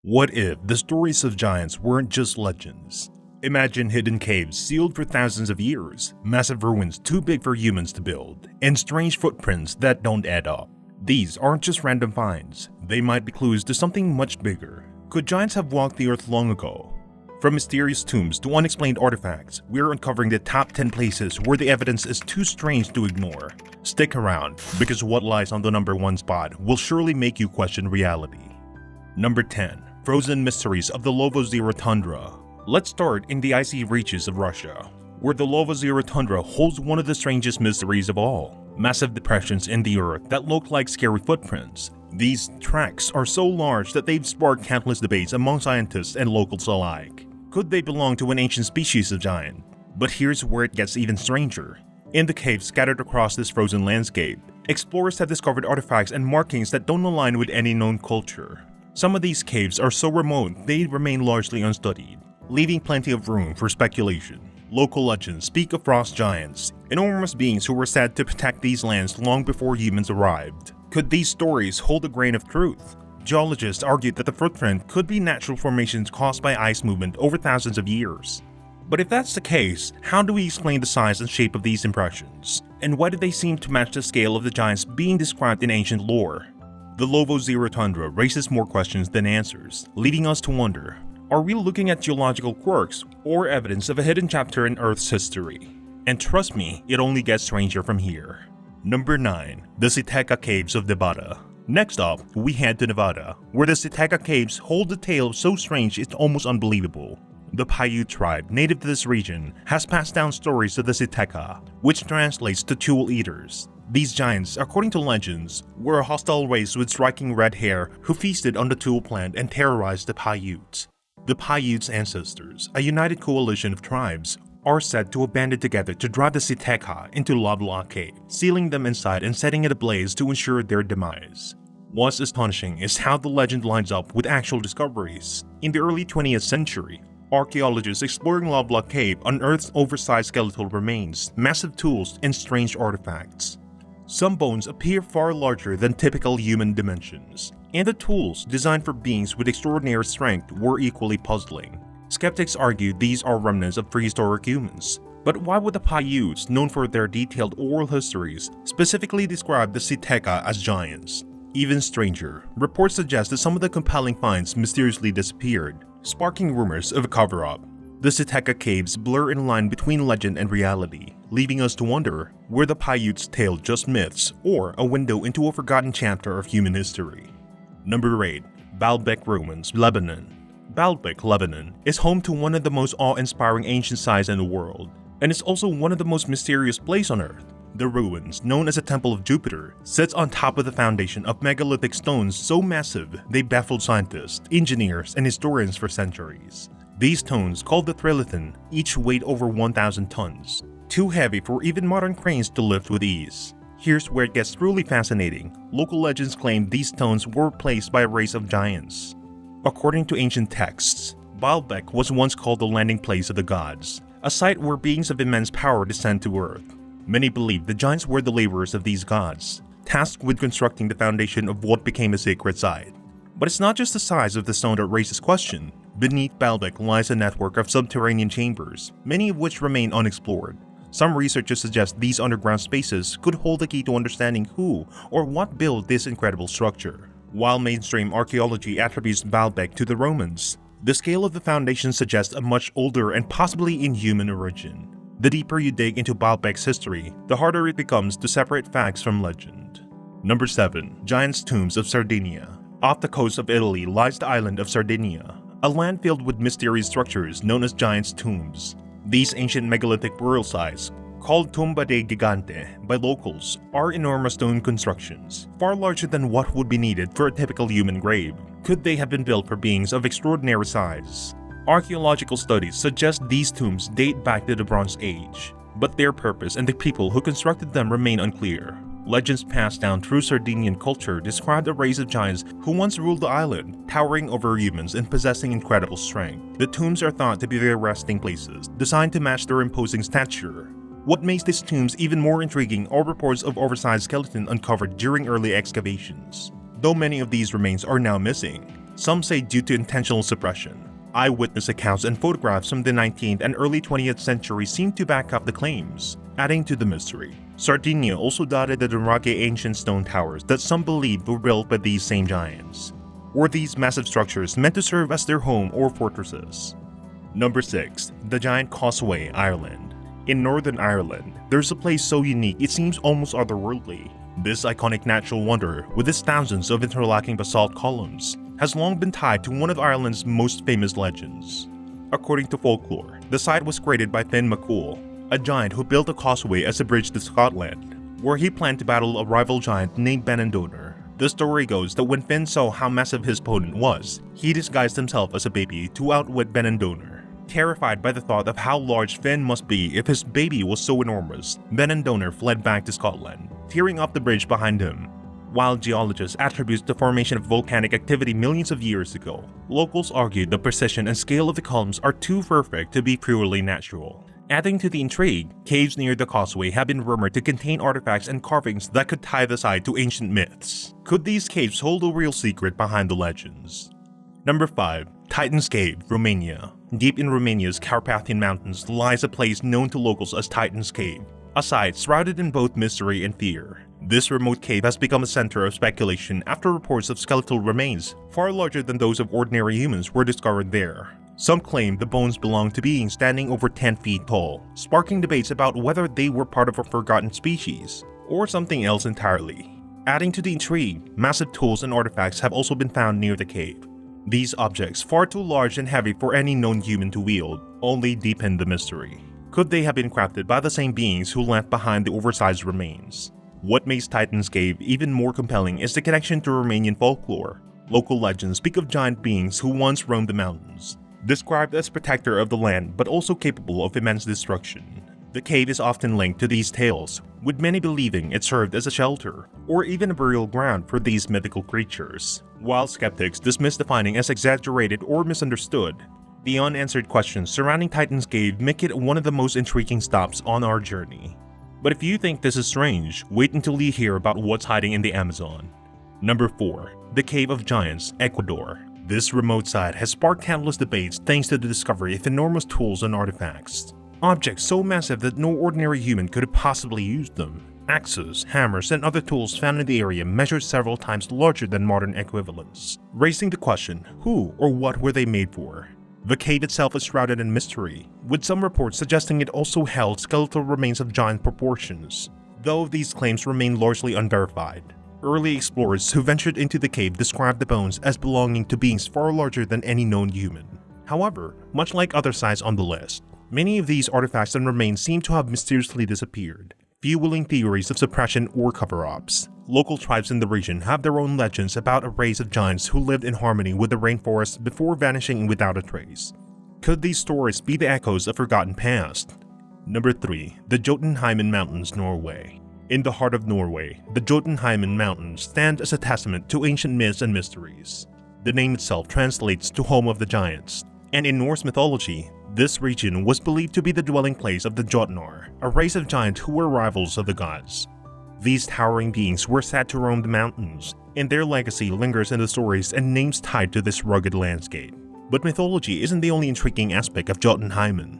What if the stories of giants weren't just legends? Imagine hidden caves sealed for thousands of years, massive ruins too big for humans to build, and strange footprints that don't add up. These aren't just random finds, they might be clues to something much bigger. Could giants have walked the earth long ago? From mysterious tombs to unexplained artifacts, we're uncovering the top 10 places where the evidence is too strange to ignore. Stick around, because what lies on the number 1 spot will surely make you question reality. Number 10. Frozen Mysteries of the Lovozero Tundra. Let's start in the icy reaches of Russia, where the Lovozero Tundra holds one of the strangest mysteries of all. Massive depressions in the earth that look like scary footprints. These tracks are so large that they've sparked countless debates among scientists and locals alike. Could they belong to an ancient species of giant? But here's where it gets even stranger. In the caves scattered across this frozen landscape, explorers have discovered artifacts and markings that don't align with any known culture. Some of these caves are so remote they remain largely unstudied, leaving plenty of room for speculation. Local legends speak of frost giants, enormous beings who were said to protect these lands long before humans arrived. Could these stories hold a grain of truth? Geologists argued that the footprint could be natural formations caused by ice movement over thousands of years. But if that's the case, how do we explain the size and shape of these impressions? And why do they seem to match the scale of the giants being described in ancient lore? The Lovozero Tundra raises more questions than answers, leading us to wonder, are we looking at geological quirks or evidence of a hidden chapter in Earth's history? And trust me, it only gets stranger from here. Number 9. The Siteka Caves of Nevada. Next up, we head to Nevada, where the Siteka Caves hold a tale so strange it's almost unbelievable. The Paiute tribe native to this region has passed down stories of the Siteka, which translates to Jewel Eaters. These giants, according to legends, were a hostile race with striking red hair who feasted on the Jewel plant and terrorized the Paiutes. The Paiutes' ancestors, a united coalition of tribes, are said to have banded together to drive the Siteka into Loblaw Cave, sealing them inside and setting it ablaze to ensure their demise. What's astonishing is how the legend lines up with actual discoveries. In the early 20th century, archaeologists exploring Loblaw Cave unearthed oversized skeletal remains, massive tools, and strange artifacts. Some bones appear far larger than typical human dimensions, and the tools, designed for beings with extraordinary strength, were equally puzzling. Skeptics argue these are remnants of prehistoric humans. But why would the Paiutes, known for their detailed oral histories, specifically describe the Siteka as giants? Even stranger, reports suggest that some of the compelling finds mysteriously disappeared, sparking rumors of a cover-up. The Siteka Caves blur in line between legend and reality, leaving us to wonder, were the Paiutes' tale just myths or a window into a forgotten chapter of human history? Number 8. Baalbek Ruins, Lebanon. Baalbek, Lebanon, is home to one of the most awe-inspiring ancient sites in the world, and it's also one of the most mysterious places on Earth. The ruins, known as the Temple of Jupiter, sits on top of the foundation of megalithic stones so massive they baffled scientists, engineers, and historians for centuries. These stones, called the trilithon, each weighed over 1,000 tons, too heavy for even modern cranes to lift with ease. Here's where it gets truly fascinating. Local legends claim these stones were placed by a race of giants. According to ancient texts, Baalbek was once called the landing place of the gods, a site where beings of immense power descend to Earth. Many believe the giants were the laborers of these gods, tasked with constructing the foundation of what became a sacred site. But it's not just the size of the stone that raises question. Beneath Baalbek lies a network of subterranean chambers, many of which remain unexplored. Some researchers suggest these underground spaces could hold the key to understanding who or what built this incredible structure. While mainstream archaeology attributes Baalbek to the Romans, the scale of the foundation suggests a much older and possibly inhuman origin. The deeper you dig into Baalbek's history, the harder it becomes to separate facts from legend. Number 7. Giants' Tombs of Sardinia. Off the coast of Italy lies the island of Sardinia, a land filled with mysterious structures known as giants' tombs. These ancient megalithic burial sites, called Tomba dei Gigante by locals, are enormous stone constructions, far larger than what would be needed for a typical human grave. Could they have been built for beings of extraordinary size? Archaeological studies suggest these tombs date back to the Bronze Age, but their purpose and the people who constructed them remain unclear. Legends passed down through Sardinian culture describe a race of giants who once ruled the island, towering over humans and possessing incredible strength. The tombs are thought to be their resting places, designed to match their imposing stature. What makes these tombs even more intriguing are reports of oversized skeletons uncovered during early excavations. Though many of these remains are now missing, Some say due to intentional suppression. Eyewitness accounts and photographs from the 19th and early 20th century seem to back up the claims, adding to the mystery. Sardinia also dotted the Durrage ancient stone towers that some believed were built by these same giants. Were these massive structures meant to serve as their home or fortresses? Number 6. The Giant Causeway, Ireland. In Northern Ireland, there's a place so unique it seems almost otherworldly. This iconic natural wonder, with its thousands of interlocking basalt columns, has long been tied to one of Ireland's most famous legends. According to folklore, the site was created by Finn McCool, a giant who built a causeway as a bridge to Scotland, where he planned to battle a rival giant named Benandonor. The story goes that when Finn saw how massive his opponent was, he disguised himself as a baby to outwit Benandonor. Terrified by the thought of how large Finn must be if his baby was so enormous, Benandonor fled back to Scotland, tearing up the bridge behind him. While geologists attribute the formation of volcanic activity millions of years ago, locals argue the precision and scale of the columns are too perfect to be purely natural. Adding to the intrigue, caves near the causeway have been rumored to contain artifacts and carvings that could tie the site to ancient myths. Could these caves hold a real secret behind the legends? Number 5. Titan's Cave, Romania. Deep in Romania's Carpathian Mountains lies a place known to locals as Titan's Cave, a site shrouded in both mystery and fear. This remote cave has become a center of speculation after reports of skeletal remains, far larger than those of ordinary humans, were discovered there. Some claim the bones belong to beings standing over 10 feet tall, sparking debates about whether they were part of a forgotten species, or something else entirely. Adding to the intrigue, massive tools and artifacts have also been found near the cave. These objects, far too large and heavy for any known human to wield, only deepen the mystery. Could they have been crafted by the same beings who left behind the oversized remains? What makes Titan's Cave even more compelling is the connection to Romanian folklore. Local legends speak of giant beings who once roamed the mountains, described as protector of the land but also capable of immense destruction. The cave is often linked to these tales, with many believing it served as a shelter, or even a burial ground for these mythical creatures. While skeptics dismiss the finding as exaggerated or misunderstood, the unanswered questions surrounding Titan's Cave make it one of the most intriguing stops on our journey. But if you think this is strange, wait until you hear about what's hiding in the Amazon. Number 4. The Cave of Giants, Ecuador. This remote site has sparked countless debates thanks to the discovery of enormous tools and artifacts. Objects so massive that no ordinary human could have possibly used them. Axes, hammers, and other tools found in the area measured several times larger than modern equivalents, raising the question, who or what were they made for? The cave itself is shrouded in mystery, with some reports suggesting it also held skeletal remains of giant proportions, though these claims remain largely unverified. Early explorers who ventured into the cave described the bones as belonging to beings far larger than any known human. However, much like other sites on the list, many of these artifacts and remains seem to have mysteriously disappeared, fueling theories of suppression or cover-ups. Local tribes in the region have their own legends about a race of giants who lived in harmony with the rainforest before vanishing without a trace. Could these stories be the echoes of forgotten past? Number 3. The Jotunheimen Mountains, Norway. In the heart of Norway, the Jotunheimen Mountains stand as a testament to ancient myths and mysteries. The name itself translates to Home of the Giants, and in Norse mythology, this region was believed to be the dwelling place of the Jotnar, a race of giants who were rivals of the gods. These towering beings were said to roam the mountains, and their legacy lingers in the stories and names tied to this rugged landscape. But mythology isn't the only intriguing aspect of Jotunheimen.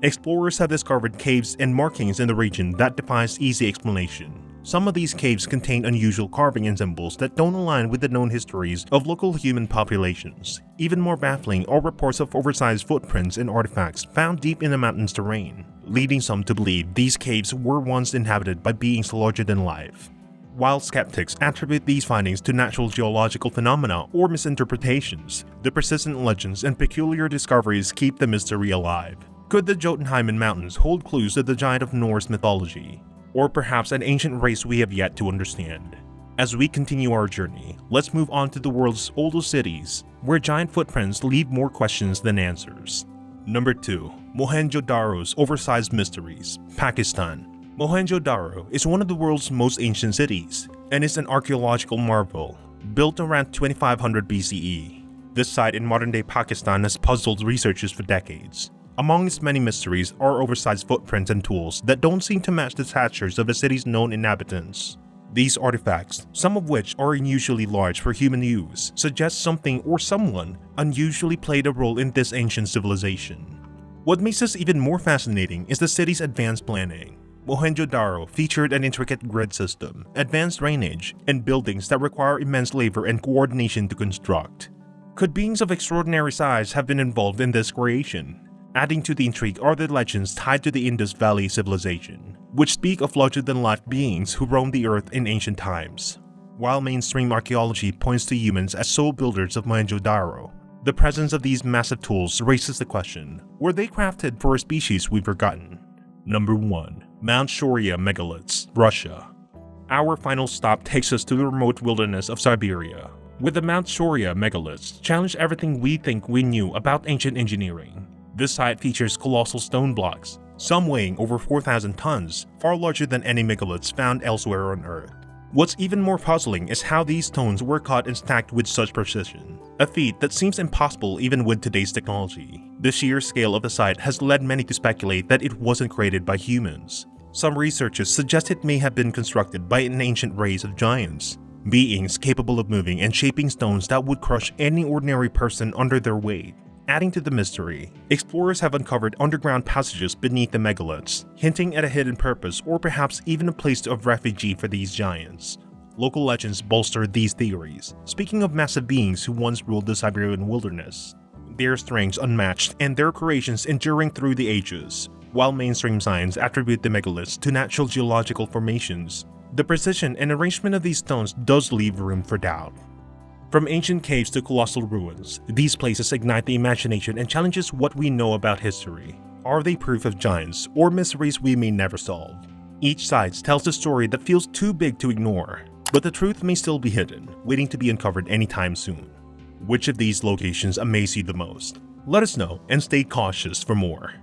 Explorers have discovered caves and markings in the region that defies easy explanation. Some of these caves contain unusual carving and symbols that don't align with the known histories of local human populations. Even more baffling are reports of oversized footprints and artifacts found deep in the mountain's terrain, leading some to believe these caves were once inhabited by beings larger than life. While skeptics attribute these findings to natural geological phenomena or misinterpretations, the persistent legends and peculiar discoveries keep the mystery alive. Could the Jotunheimen Mountains hold clues to the giant of Norse mythology? Or perhaps an ancient race we have yet to understand? As we continue our journey, let's move on to the world's oldest cities, where giant footprints leave more questions than answers. Number 2. Mohenjo-Daro's Oversized Mysteries, Pakistan. Mohenjo-Daro is one of the world's most ancient cities, and is an archaeological marvel, built around 2500 BCE. This site in modern-day Pakistan has puzzled researchers for decades. Among its many mysteries are oversized footprints and tools that don't seem to match the statures of the city's known inhabitants. These artifacts, some of which are unusually large for human use, suggest something or someone unusually played a role in this ancient civilization. What makes this even more fascinating is the city's advanced planning. Mohenjo-daro featured an intricate grid system, advanced drainage, and buildings that require immense labor and coordination to construct. Could beings of extraordinary size have been involved in this creation? Adding to the intrigue are the legends tied to the Indus Valley civilization, which speak of larger-than-life beings who roamed the earth in ancient times. While mainstream archaeology points to humans as sole builders of Mohenjo-daro, the presence of these massive tools raises the question, were they crafted for a species we've forgotten? Number 1. Mount Shoria Megaliths, Russia. Our final stop takes us to the remote wilderness of Siberia, where the Mount Shoria Megaliths challenge everything we think we knew about ancient engineering. This site features colossal stone blocks, some weighing over 4,000 tons, far larger than any megaliths found elsewhere on Earth. What's even more puzzling is how these stones were cut and stacked with such precision, a feat that seems impossible even with today's technology. The sheer scale of the site has led many to speculate that it wasn't created by humans. Some researchers suggest it may have been constructed by an ancient race of giants, beings capable of moving and shaping stones that would crush any ordinary person under their weight. Adding to the mystery, explorers have uncovered underground passages beneath the megaliths, hinting at a hidden purpose or perhaps even a place of refuge for these giants. Local legends bolster these theories, speaking of massive beings who once ruled the Siberian wilderness. Their strengths unmatched and their creations enduring through the ages. While mainstream science attribute the megaliths to natural geological formations, the precision and arrangement of these stones does leave room for doubt. From ancient caves to colossal ruins, these places ignite the imagination and challenges what we know about history. Are they proof of giants or mysteries we may never solve? Each site tells a story that feels too big to ignore, but the truth may still be hidden, waiting to be uncovered anytime soon. Which of these locations amaze you the most? Let us know and stay cautious for more.